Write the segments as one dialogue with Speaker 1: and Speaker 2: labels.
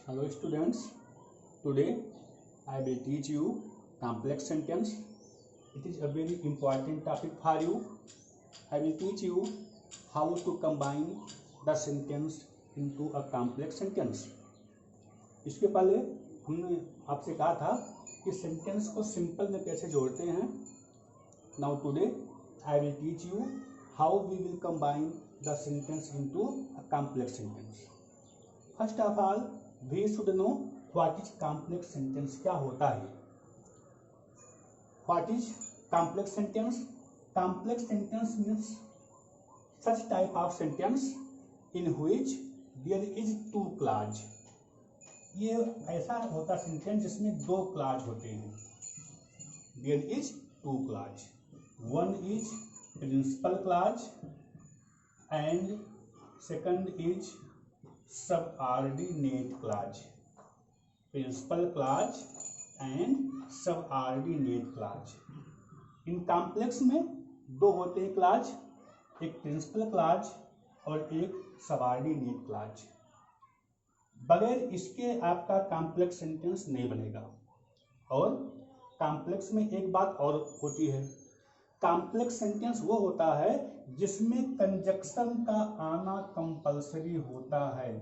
Speaker 1: Hello students, today I will teach you complex sentence. It is a very important topic for you. I will teach you how to combine the sentence into a complex sentence. इसके पहले हमने आपसे कहा था कि sentence को simple में कैसे जोड़ते हैं. Now today I will teach you how we will combine the sentence into a complex sentence. First of all, we should know what is complex sentence. क्या होता है? What is complex sentence? Complex sentence means such type of sentence in which there is two clause. ये ऐसा होता sentence जिसमें दो clause होते हैं. There is two clause. One is principal clause and second is subordinate clause. Principal clause and subordinate clause. In complex में दो होते हैं क्लॉज, एक प्रिंसिपल क्लॉज और एक सबऑर्डिनेट क्लॉज. बगैर इसके आपका कॉम्प्लेक्स सेंटेंस नहीं बनेगा. और कॉम्प्लेक्स में एक बात और होती है, कॉम्प्लेक्स सेंटेंस वो होता है जिसमें कंजक्शन का आना कंपलसरी होता है.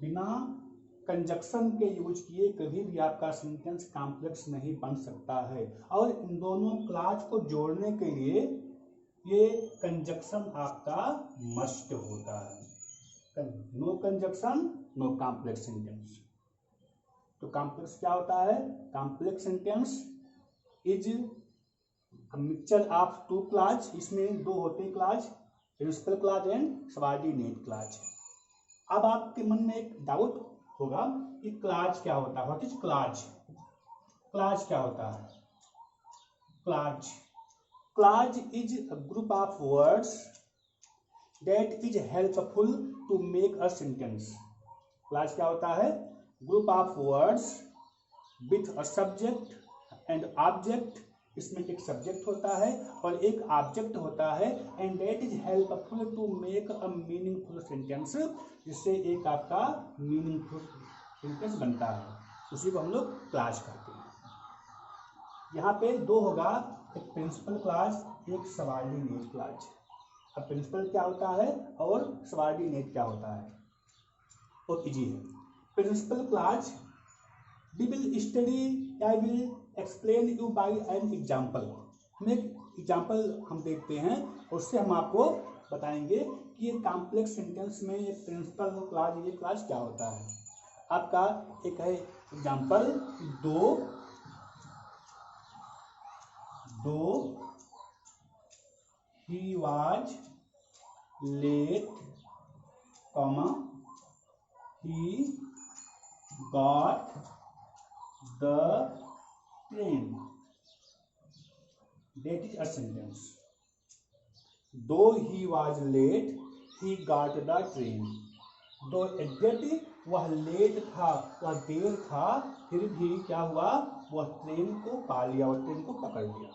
Speaker 1: बिना कंजक्शन के यूज किए कभी भी आपका सेंटेंस कॉम्प्लेक्स नहीं बन सकता है. और इन दोनों क्लॉज को जोड़ने के लिए ये कंजक्शन आपका मस्ट होता है. No conjunction no complex sentence. तो कॉम्प्लेक्स क्या होता है? Complex sentence is mixture of two clause. इसमें दो होते हैं clause, principal clause and subordinate clause. अब आपके मन में एक डाउट होगा कि क्लॉज क्या होता है. What is clause? क्लॉज क्या होता है? Clause is a group of words that is helpful to make a sentence. Clause क्या होता है? Group of words with a subject and object. इसमें एक सब्जेक्ट होता है और एक ऑब्जेक्ट होता है. And that is helpful to make a meaningful sentence. जिससे एक आपका मीनिंगफुल सेंटेंस बनता है. उसी को हम लोग क्लॉज कहते हैं. यहाँ पे दो होगा, एक प्रिंसिपल क्लॉज, एक सबऑर्डिनेट क्लॉज. अब प्रिंसिपल क्या होता है और सबऑर्डिनेट क्या होता है वो इजी है. Principal clause we will study, I will explain you by an example. हम एक एग्जाम्पल हम देखते हैं, उससे हम आपको बताएंगे कि ये कॉम्प्लेक्स सेंटेंस में ये प्रिंसिपल क्लॉज, ये क्लॉज क्या होता है. आपका एक है एग्जाम्पल, दो he was late, comma he got the train. That is a sentence. Though he was late, he got the train. दो यद्यपि वह लेट था, वह देर था, फिर भी क्या हुआ, वह ट्रेन को पा लिया, वह ट्रेन को पकड़ लिया.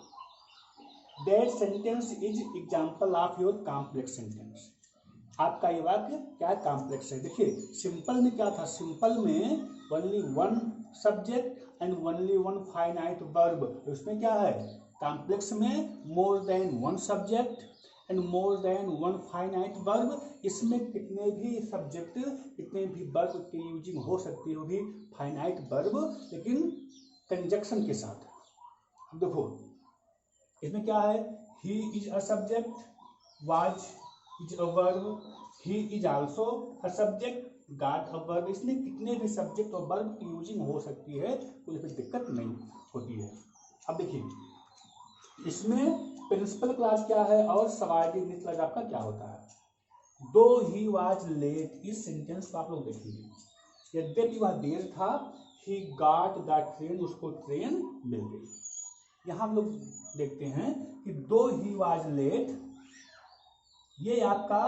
Speaker 1: That sentence is example of your complex sentence. आपका ये वाक्य क्या कॉम्प्लेक्स है. देखिए सिंपल में क्या था, सिंपल में only one subject and only one finite verb. उसमें क्या है, कॉम्प्लेक्स में more than one subject and more than one finite verb. इसमें कितने भी सब्जेक्ट, कितने भी वर्ब की यूजिंग हो सकती है, वो भी फाइनाइट वर्ब, लेकिन कंजक्शन के साथ. अब देखो इसमें क्या है, he is a subject, was is a verb, he is also a subject, got a verb. इसमें कितने भी सब्जेक्ट और वर्ब की यूजिंग हो सकती है, कोई भी दिक्कत नहीं होती है. अब देखिए इसमें प्रिंसिपल क्लॉज क्या है और सबऑर्डिनेट क्लॉज आपका क्या होता है. दो ही वाज लेट, इस सेंटेंस को आप लोग देखिए, यद्यपि वह देर था, ही गॉट द ट्रेन, उसको ट्रेन मिल गई. यहाँ हम लोग देखते हैं कि दो ही वाज लेट, ये आपका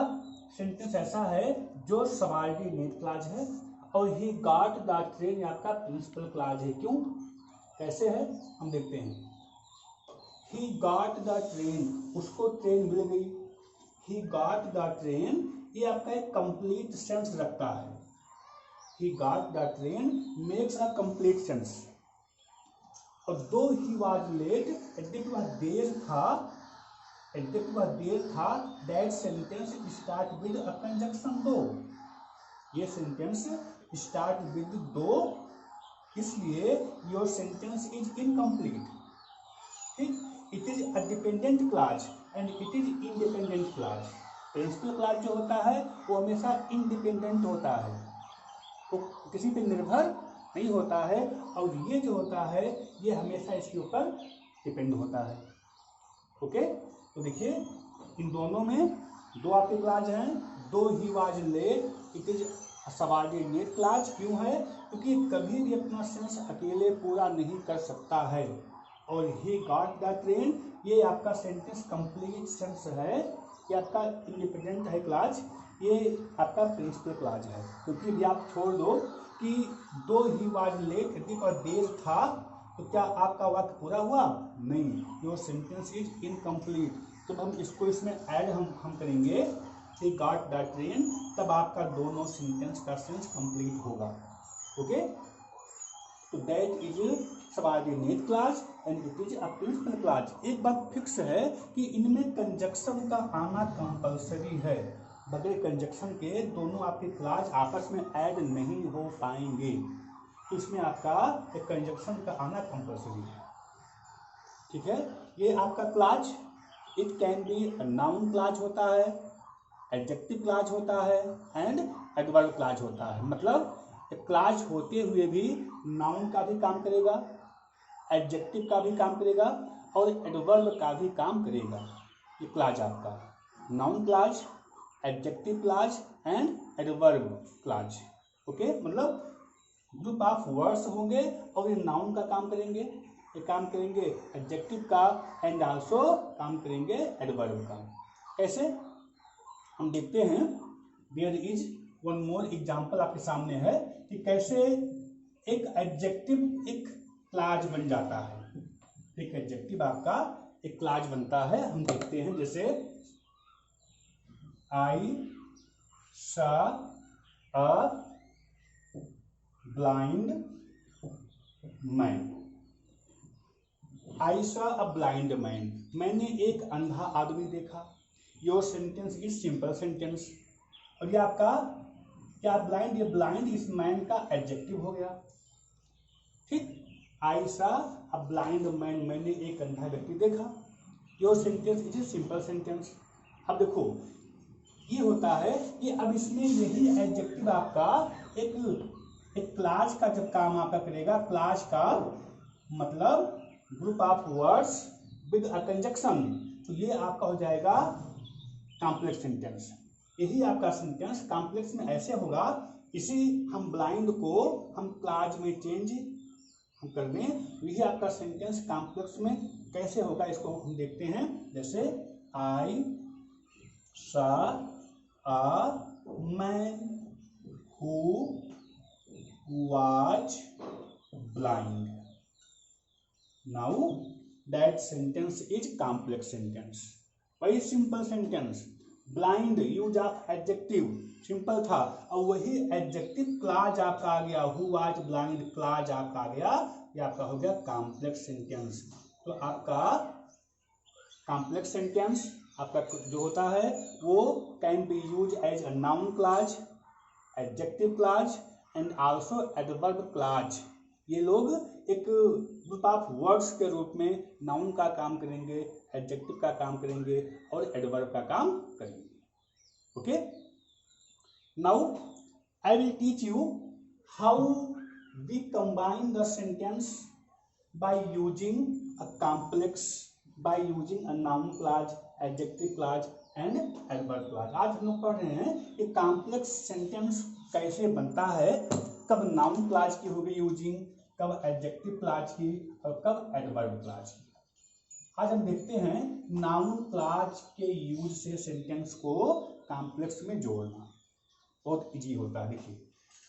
Speaker 1: सेंटेंस ऐसा है जो सबऑर्डिनेट क्लॉज है, और ही गॉट द ट्रेन आपका प्रिंसिपल क्लॉज है. क्यों, कैसे है हम देखते हैं. ही गॉट द ट्रेन, उसको ट्रेन मिल गई. ही गॉट द ट्रेन, ये आपका एक कंप्लीट सेंस रखता है. he got the train makes a complete sense. और though he was late, यद्यपि वह देर था, that sentence start with a conjunction though. ये सेंटेंस स्टार्ट विद दो, इसलिए योर सेंटेंस इज इनकम्प्लीट. ठीक, it is a dependent clause and it is independent clause. Principal clause जो होता है वो हमेशा इंडिपेंडेंट होता है, वो किसी पे निर्भर नहीं होता है, और ये जो होता है ये हमेशा इसके ऊपर डिपेंड होता है. ओके, तो देखिए इन दोनों में दो आपके क्लॉज हैं. Though he was late, it is subordinate clause. क्यों है? क्योंकि कभी भी अपना सेंस अकेले पूरा नहीं कर सकता है. और ही गॉट द ट्रेन, ये आपका सेंटेंस कंप्लीट सेंस है, ये आपका इंडिपेंडेंट है क्लॉज, ये आपका प्रिंसिपल क्लॉज है. क्योंकि भी आप छोड़ दो कि दो ही वाज लेट, यदि पर देर था, तो क्या आपका वाक्य पूरा हुआ? नहीं, योर सेंटेंस इज इनकम्प्लीट. तो हम इसको इसमें ऐड हम करेंगे ही गॉट द ट्रेन, तब आपका दोनों सेंटेंस का सेंस कंप्लीट होगा. ओके, तो that is subordinate clause and it is a principal clause. एक बात फिक्स है कि इनमें कंजक्शन का आना कंपलसरी है. बगैर कंजक्शन के दोनों आपके क्लॉज आपस में ऐड नहीं हो पाएंगे. तो इसमें आपका एक कंजक्शन का आना कंपलसरी है. ठीक है, ये आपका clause it can B noun clause होता है, एडजेक्टिव क्लॉज होता है एंड एडवर्ब क्लॉज होता है. मतलब क्लॉज होते हुए भी नाउन का भी काम करेगा, एडजेक्टिव का भी काम करेगा और एडवर्ब का भी काम करेगा. ये क्लॉज आपका noun clause, adjective clause and adverb clause. Okay, मतलब ग्रुप ऑफ वर्ड्स होंगे और ये नाउन का काम करेंगे, ये काम करेंगे एडजेक्टिव का एंड आल्सो काम करेंगे एडवर्ब का. कैसे हम देखते हैं. There is one more example आपके सामने है कि कैसे एक एडजेक्टिव एक क्लॉज बन जाता है. एक एडजेक्टिव आपका एक क्लॉज बनता है. हम देखते हैं, जैसे I saw a blind man. I saw a blind man, मैंने एक अंधा आदमी देखा. Your sentence is simple sentence. और ये आपका क्या ब्लाइंड, ये ब्लाइंड इस मैन का एडजेक्टिव हो गया. ठीक, आई सॉ अ ब्लाइंड मैन, मैंने एक अंधा व्यक्ति देखा. Your sentence is simple sentence. अब देखो ये होता है कि अब इसमें यही एडजेक्टिव आपका एक क्लॉज का जब काम आपका करेगा. क्लॉज का मतलब group of words with a conjunction, तो ये आपका हो जाएगा कॉम्प्लेक्स सेंटेंस. यही आपका सेंटेंस कॉम्प्लेक्स में ऐसे होगा. इसी हम ब्लाइंड को हम क्लॉज में चेंज हम कर दें, यही आपका सेंटेंस कॉम्प्लेक्स में कैसे होगा इसको हम देखते हैं. जैसे I saw a man who was blind. Now that sentence is complex sentence. वही simple sentence, blind use of adjective simple था, और वही एडजेक्टिव क्लॉज आपका आ गया, हु वाज ब्लाइंड क्लॉज आपका आ गया, ये आपका हो गया कॉम्प्लेक्स सेंटेंस. तो आपका कॉम्प्लेक्स सेंटेंस आपका जो होता है वो can be use as a noun clause, adjective clause and also adverb clause. ये लोग एक ग्रुप ऑफ वर्ड्स के रूप में नाउन का काम करेंगे, एडजेक्टिव का काम करेंगे और एडवर्ब का काम करेंगे. Okay, now I will teach you how we combine the sentence by using a complex, by using a noun clause, adjective clause and adverb clause. आज हम लोग पढ़ रहे हैं कि कॉम्प्लेक्स सेंटेंस कैसे बनता है, कब नाउन क्लॉज की होगी यूजिंग, कब एडजेक्टिव क्लॉज की और कब एडवर्ब क्लॉज की. आज हम देखते हैं नाउन क्लॉज के यूज से सेंटेंस को कॉम्प्लेक्स में जोड़ना बहुत इजी होता है. देखिए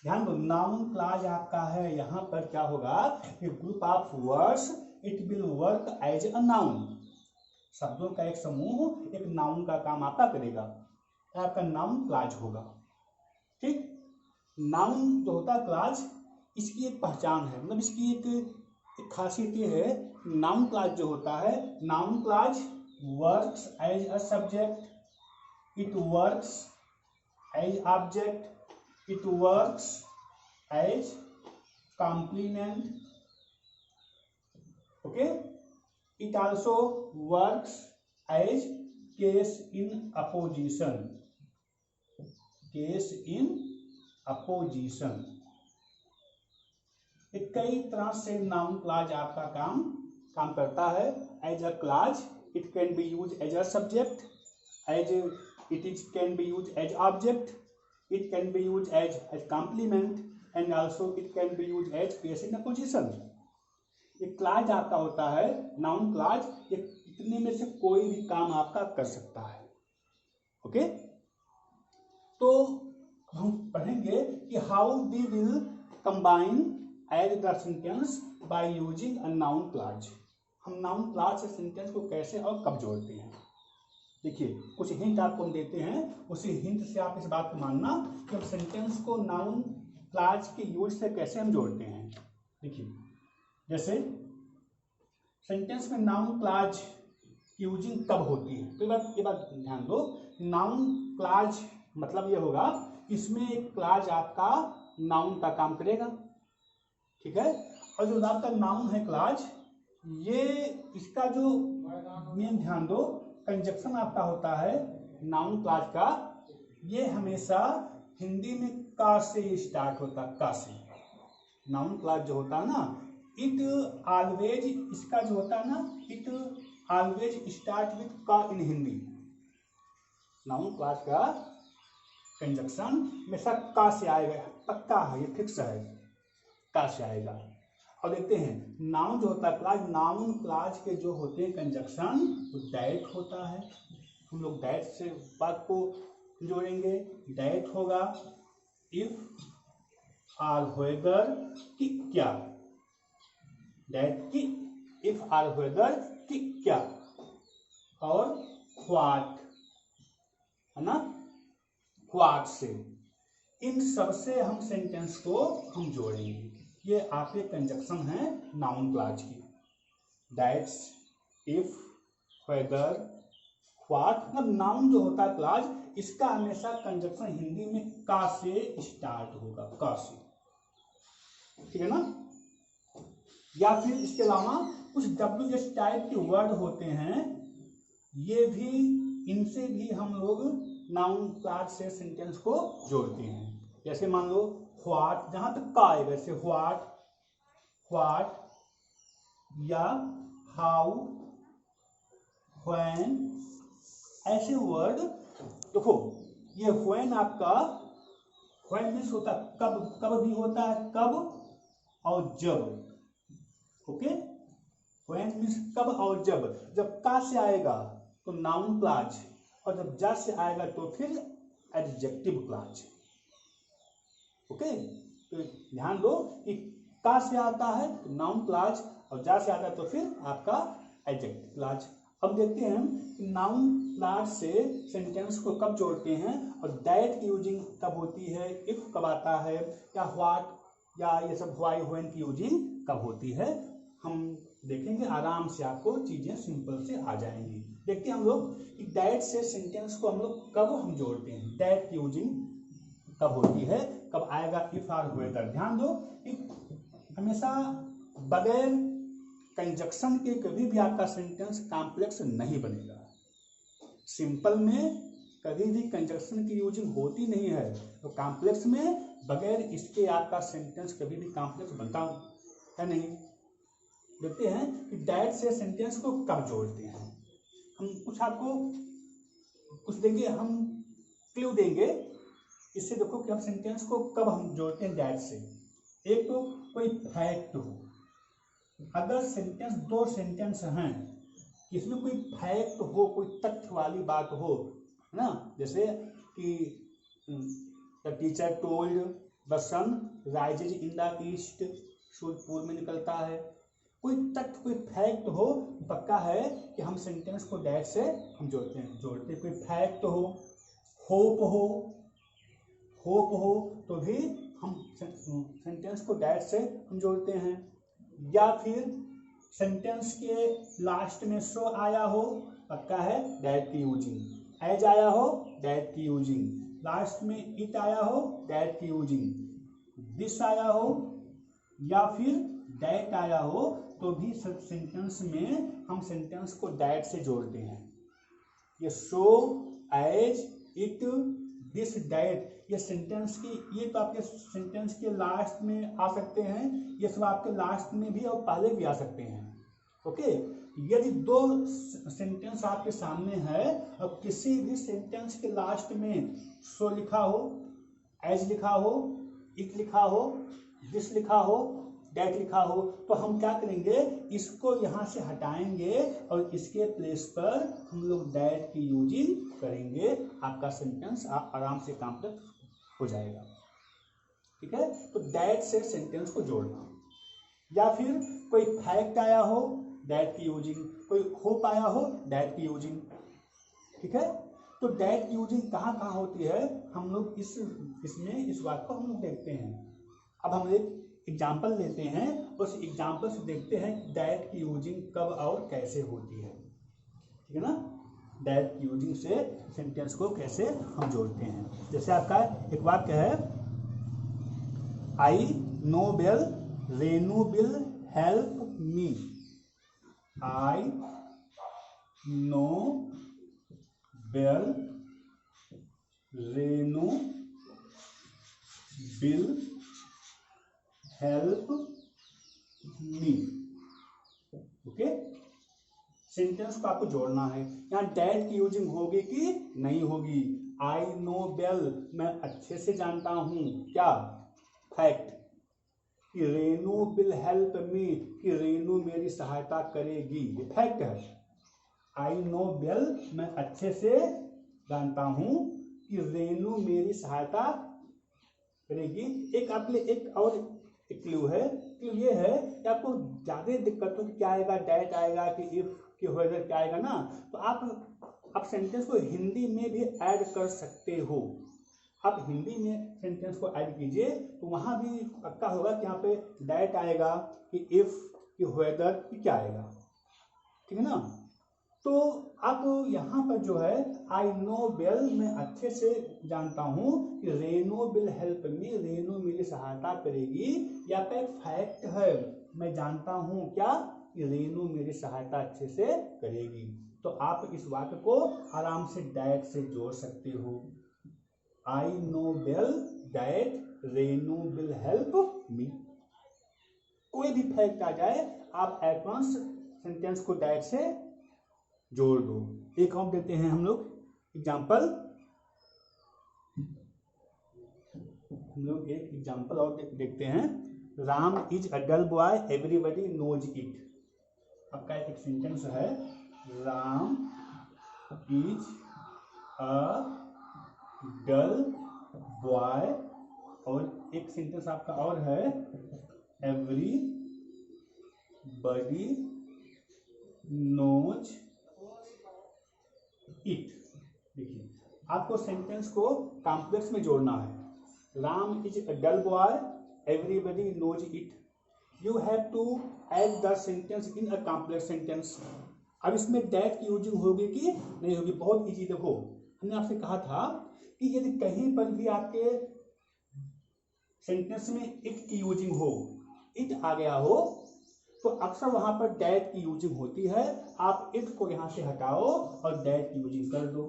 Speaker 1: ध्यान दो, नाउन क्लॉज आपका है, यहाँ पर क्या होगा कि group of words it will work as a noun. शब्दों का एक समूह एक नाउन का काम आपका करेगा, आपका नाउन क्लॉज होगा. ठीक, नाउन जो होता है क्लास, इसकी एक पहचान है, मतलब इसकी एक खासियत ये है, नाउन क्लास जो होता है, noun class works as a subject, it works as object, it works as complement, okay, it also works as case in opposition, case in opposition। कई तरह से नाउन क्लाज आपका काम करता है। As a clause it can be use as a subject, as it is can be use as object, it can be use as complement and also it can be use as case in apposition. एक clause आपका होता है noun clause, इतने में से कोई भी काम आपका कर सकता है। ओके, तो हम पढ़ेंगे कि how we will combine as the sentence by using a noun clause. हम नाउन क्लाज से सेंटेंस को कैसे और कब जोड़ते हैं। देखिए, कुछ हिंट आपको हम देते हैं, उसी हिंट से आप इस बात को मानना कि हम सेंटेंस को नाउन क्लाज के यूज से कैसे हम जोड़ते हैं। देखिए, जैसे सेंटेंस में नाउन क्लाज की यूजिंग कब होती है, तो ये बात ध्यान दो। नाउन क्लाज मतलब ये होगा, इसमें एक क्लाज आपका नाउन का काम करेगा, ठीक है, और जो आपका नाउन है क्लाज, ये इसका जो मेन ध्यान दो, कंजक्शन आपका होता है नाउन क्लाज का, ये हमेशा हिंदी में का से स्टार्ट होता है, का से। नाउन क्लाज जो होता है ना, इट ऑलवेज, इसका जो होता है ना, इट ऑलवेज स्टार्ट विथ का इन हिंदी। नाउन क्लाज का कंजक्शन हमेशा का से आएगा, पक्का है, ये फिक्स है, का से आएगा। और देखते हैं नाउन जो होता है क्लाज, नाउन क्लाज के जो होते हैं कंजक्शन, वो डायरेक्ट होता है। हम लोग डायरेक्ट से बात को जोड़ेंगे। डायरेक्ट होगा इफ आर वेदर कि क्या, डायरेक्ट कि इफ आर वेदर कि क्या, और व्हाट है ना, व्हाट से, इन सब से हम सेंटेंस को हम जोड़ेंगे। ये आपके कंजक्शन है नाउन क्लाज की। दैट्स, इफ, वेदर, व्हाट, मतलब नाउन जो होता है क्लाज, इसका हमेशा कंजक्शन हिंदी में का से स्टार्ट होगा, का से, ठीक है ना। या फिर इसके अलावा कुछ WH टाइप के वर्ड होते हैं, ये भी, इनसे भी हम लोग नाउन क्लाज से सेंटेंस को जोड़ते हैं। जैसे मान लो व्हाट, जहां तक का आएगा, जैसे व्हाट, व्हाट, या हाउ, व्हेन, ऐसे वर्ड। देखो, ये व्हेन आपका, व्हेन मीन्स होता है कब, कब भी होता है, कब और जब। ओके, व्हेन मीन्स कब और जब। जब का से आएगा तो नाउन क्लाज, और जब जा से आएगा तो फिर एडजेक्टिव क्लाज। ओके, तो ध्यान दो कि का से आता है तो नाउन क्लाज, और जा से आता है तो फिर आपका एडजेक्टिव क्लाज। अब देखते हैं कि नाउन क्लाज से सेंटेंस को कब जोड़ते हैं, और दैट की यूजिंग कब होती है, इफ कब आता है, या व्हाट, या ये सब व्हाई, व्हेन की यूजिंग कब होती है। हम देखेंगे आराम से, आपको चीजें सिंपल से आ जाएंगी। देखते हैं हम लोग कि दैट से सेंटेंस को हम लोग कब हम जोड़ते हैं, दैट की यूजिंग कब होती है, कब आएगा इफ और वेदर। ध्यान दो कि हमेशा बगैर कंजक्शन के कभी भी आपका सेंटेंस कॉम्प्लेक्स नहीं बनेगा। सिंपल में कभी भी कंजक्शन की यूजिंग होती नहीं है, तो कॉम्प्लेक्स में बगैर इसके आपका सेंटेंस कभी भी कॉम्प्लेक्स बनता है नहीं। देखते हैं कि दैट से सेंटेंस को कब जोड़ते हैं। हम कुछ आपको कुछ देंगे, हम क्लू देंगे, इससे देखो कि हम सेंटेंस को कब हम जोड़ते हैं दैट से। एक तो कोई फैक्ट हो, अगर सेंटेंस, दो सेंटेंस हैं, इसमें कोई फैक्ट हो, कोई तथ्य वाली बात हो, है ना, जैसे कि the teacher told the sun rises in the east, सूर्य पूर्व में निकलता है, कोई तथ्य, कोई फैक्ट हो, पक्का है कि हम सेंटेंस को दैट से हम जोड़ते कोई फैक्ट हो, होप हो, होप हो तो भी हम सेंटेंस को दैट से हम जोड़ते हैं, या फिर सेंटेंस के लास्ट में सो आया हो, पक्का है दैट की यूजिंग, एज आया हो दैट की यूजिंग, लास्ट में इट आया हो दैट की यूजिंग, दिस आया हो या फिर दैट आया हो, तो भी सेंटेंस में हम सेंटेंस को दैट से जोड़ते हैं। ये सो, एज, इट, दिस, दैट, ये सेंटेंस की, ये तो आपके सेंटेंस के लास्ट में आ सकते हैं, ये सब आपके लास्ट में भी और पहले भी आ सकते हैं। ओके, यदि दो सेंटेंस आपके सामने है और किसी भी सेंटेंस के लास्ट में सो लिखा हो, एज लिखा हो, इट लिखा हो, दिस लिखा हो, दैट लिखा हो, तो हम क्या करेंगे, इसको यहाँ से हटाएंगे और इसके प्लेस पर हम लोग दैट की यूजिंग करेंगे। आपका सेंटेंस आराम से कॉम्प्लीट हो जाएगा। ठीक है, तो दैट से सेंटेंस को जोड़ना, या फिर कोई फैक्ट आया हो दैट की यूजिंग, कोई होप आया हो दैट की यूजिंग। ठीक है, तो दैट की यूजिंग कहाँ कहाँ होती है, हम लोग इसमें इस बात को हम लोग देखते हैं। अब हम एक एग्जाम्पल लेते हैं, उस एग्जाम्पल से देखते हैं दैट की यूजिंग कब और कैसे होती है। ठीक है ना, दैट की यूजिंग से सेंटेंस को कैसे हम जोड़ते हैं। जैसे आपका एक वाक्य है, I know well Renu will help me, I know well Renu will help me. Okay, sentence को आपको जोड़ना है। यहाँ दैट की यूजिंग होगी कि नहीं होगी। आई नो बेल, मैं अच्छे से जानता हूं, क्या फैक्ट, कि रेनू विल हेल्प मी, कि रेनू मेरी सहायता करेगी, ये फैक्ट है। आई नो बेल, मैं अच्छे से जानता हूं कि रेनू मेरी सहायता करेगी। एक आपके एक और एक क्लू है, क्लू ये है कि आपको ज्यादा दिक्कत हो कि क्या आएगा, दैट आएगा कि इफ कि वेदर क्या आएगा ना, तो आप सेंटेंस को हिंदी में भी ऐड कर सकते हो। आप हिंदी में सेंटेंस को ऐड कीजिए तो वहां भी पक्का होगा कि यहाँ पे दैट आएगा कि इफ कि वेदर कि क्या आएगा। ठीक है ना, तो आप यहाँ पर जो है आई नो बेल, मैं अच्छे से जानता हूँ कि रेनू विल हेल्प मी, रेनू मेरी सहायता करेगी, या का एक फैक्ट है, मैं जानता हूँ क्या कि रेनू मेरी सहायता अच्छे से करेगी। तो आप इस वाक्य को आराम से दैट से जोड़ सकते हो। I know well that Renu will help me. कोई भी फैक्ट आ जाए आप एडवांस सेंटेंस को दैट से जोड़ दो। एक और देते हैं हम लोग एग्जाम्पल, हम लोग एक एग्जाम्पल और देखते हैं। Ram is a dull boy everybody knows it. आपका एक सेंटेंस है, Ram is a dull boy, और एक सेंटेंस आपका और है, एवरीबडी नोज इट। देखिए, आपको सेंटेंस को कॉम्प्लेक्स में जोड़ना है। Ram is a dull boy everybody knows it, you have to add the sentence in a complex sentence. अब इसमें दैट की यूजिंग होगी कि नहीं होगी, बहुत इजी। देखो, हमने आपसे कहा था कि यदि कहीं पर भी आपके सेंटेंस में इट की यूजिंग हो, इट आ गया हो, तो अक्सर वहां पर दैट की यूजिंग होती है। आप इट को यहां से हटाओ और दैट की यूजिंग कर दो।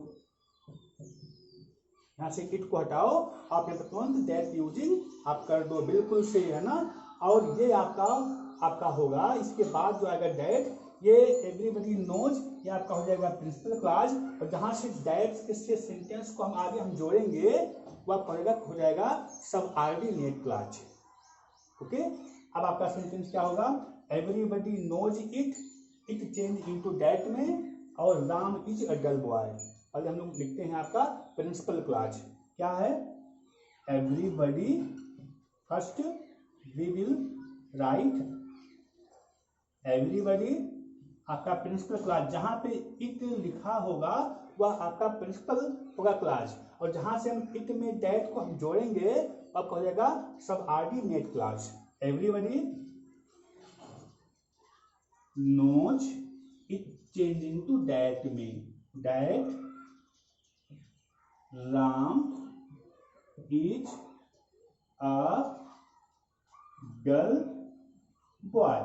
Speaker 1: यहां से इट को हटाओ, आप यहाँ पर तुरंत दैट की यूजिंग आप कर दो, बिल्कुल से, है ना। और ये आपका होगा। इसके बाद जो आएगा दैट, ये एवरीबडी नोज, ये आपका हो जाएगा प्रिंसिपल क्लॉज। और जहां से दैट से सेंटेंस को हम आगे हम जोड़ेंगे वह हो जाएगा सबऑर्डिनेट क्लॉज। ओके, अब आपका सेंटेंस क्या होगा, everybody knows it, it change into that में, और Ram is a dull boy. और हम लोग लिखते हैं आपका प्रिंसिपल क्लॉज क्या है, everybody, first we will write everybody, आपका प्रिंसिपल क्लॉज, जहां पे इट लिखा होगा वह आपका प्रिंसिपल होगा क्लॉज, और जहां से हम इट में दैट को हम जोड़ेंगे अब हो जाएगा subordinate clause. Everybody knows it changing to that में that Ram is a girl boy.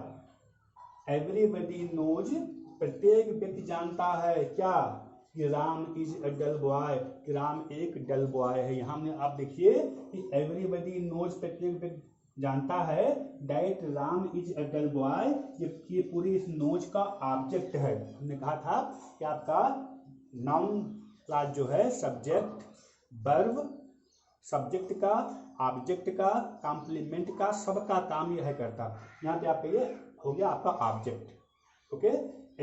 Speaker 1: Everybody knows, प्रत्येक व्यक्ति जानता है क्या, कि Ram is a dull boy, कि राम एक डल बॉय है। यहाँ में आप देखिए कि एवरीबडी नोज, प्रत्येक व्यक्ति जानता है, that Ram is a dull boy, ये पूरी इस नोज का ऑब्जेक्ट है। हमने कहा था कि आपका नाउन क्लॉज जो है सब्जेक्ट, वर्ब, सब्जेक्ट का, ऑब्जेक्ट का, कॉम्प्लीमेंट का, सबका काम यह है करता। यहाँ पे आपका ये हो गया आपका object. Okay,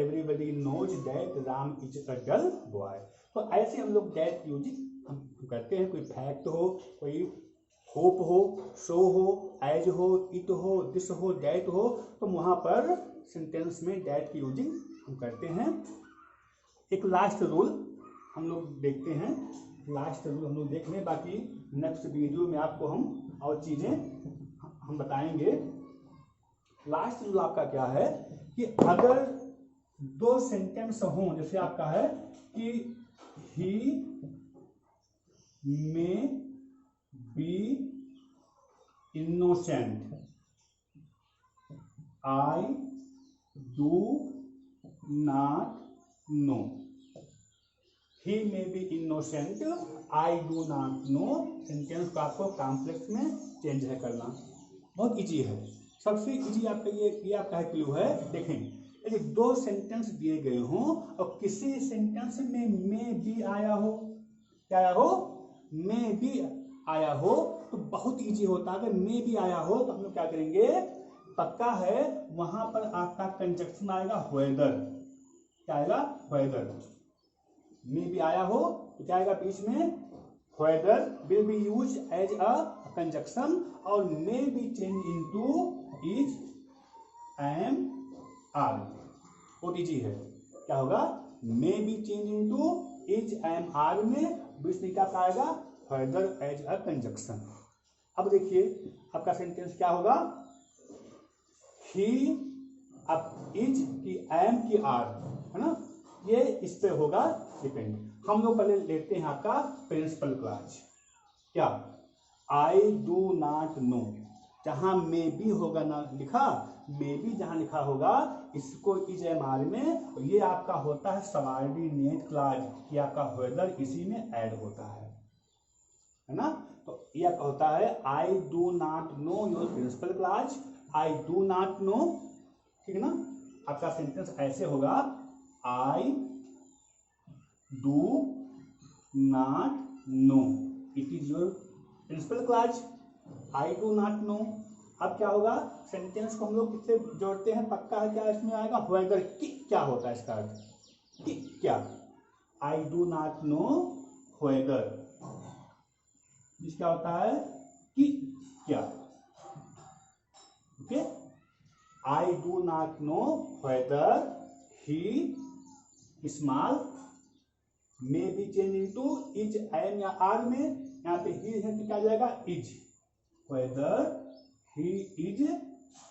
Speaker 1: everybody knows that Ram is a dull boy. तो ऐसे हम लोग दैट यूजिंग हम करते हैं। कोई फैक्ट हो, कोई होप हो, सो हो, एज हो, इट हो, दिस हो, दैट हो, तो वहाँ पर सेंटेंस में दैट की यूजिंग हम करते हैं। एक लास्ट रूल हम लोग देखते हैं, लास्ट रूल हम लोग देख लें, बाकी नेक्स्ट वीडियो में आपको हम और चीज़ें हम बताएंगे। लास्ट रूल आपका क्या है कि अगर दो सेंटेंस हों, जैसे आपका है कि ही में B innocent, I do not no. He may be innocent, I do not no, sentence को आपको कॉम्प्लेक्स में चेंज है करना। बहुत इजी है, सबसे इजी आपका ये आपका है क्लू है। देखें, यदि दो सेंटेंस दिए गए हों और किसी सेंटेंस में मे बी आया हो, क्या आया हो, मे बी आया हो, तो बहुत इजी होता है। अगर मे बी आया हो तो हम लोग क्या करेंगे, पक्का है वहां पर आपका कंजक्शन आएगा वेदर। क्या आएगा, वेदर। मे बी आया हो तो क्या आएगा बीच में, whether will be use as a conjunction, और may be change into is, am, are. बहुत इजी है। क्या होगा, may be change into is, am, are में बीच में क्या आएगा, वेदर एज अ कंजक्शन। अब देखिए आपका सेंटेंस क्या होगा, ही अब इज की एम की आर, है ना, ये इस पे होगा डिपेंड। हम लोग पहले लेते हैं आपका प्रिंसिपल क्लॉज। क्या, आई डू नॉट नो, जहां मे बी होगा ना लिखा, मे बी जहां लिखा होगा इसको इज, एम, आर में, ये आपका होता है सबऑर्डिनेट क्लॉज, ये आपका वेदर इसी में ऐड होता है ना। तो ये आपका होता है I do not know your principal clause, I do not know, ठीक है ना। आपका सेंटेंस ऐसे होगा, I do not know, it is your principal clause, I do not know. अब क्या होगा, सेंटेंस को हम लोग किससे जोड़ते हैं, पक्का है क्या इसमें आएगा, वेदर की, क्या होता है इसका अर्थ, कि क्या, I do not know whether, क्या होता है कि क्या। Okay, I do not know whether he small, may be change into is, am या आर में, यहाँ पे ही है तो क्या जाएगा, is, whether he is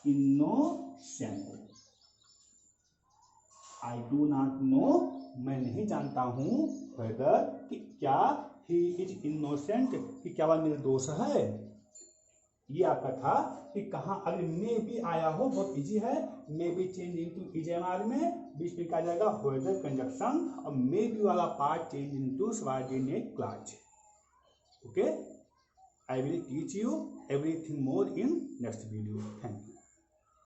Speaker 1: innocent. I do not know, मैं नहीं जानता हूं, वेदर कि क्या, ही इज इनोसेंट कि क्या वह निर्दोष है। ये आपका था कि कहाँ अगर मे बी आया हो, बहुत इजी है, may be change into is, am, are में बीच में क्या जाएगा, वेदर कंजक्शन, और मे बी वाला part change into subordinate clause. Okay, I will teach you everything more in next video. Thank you.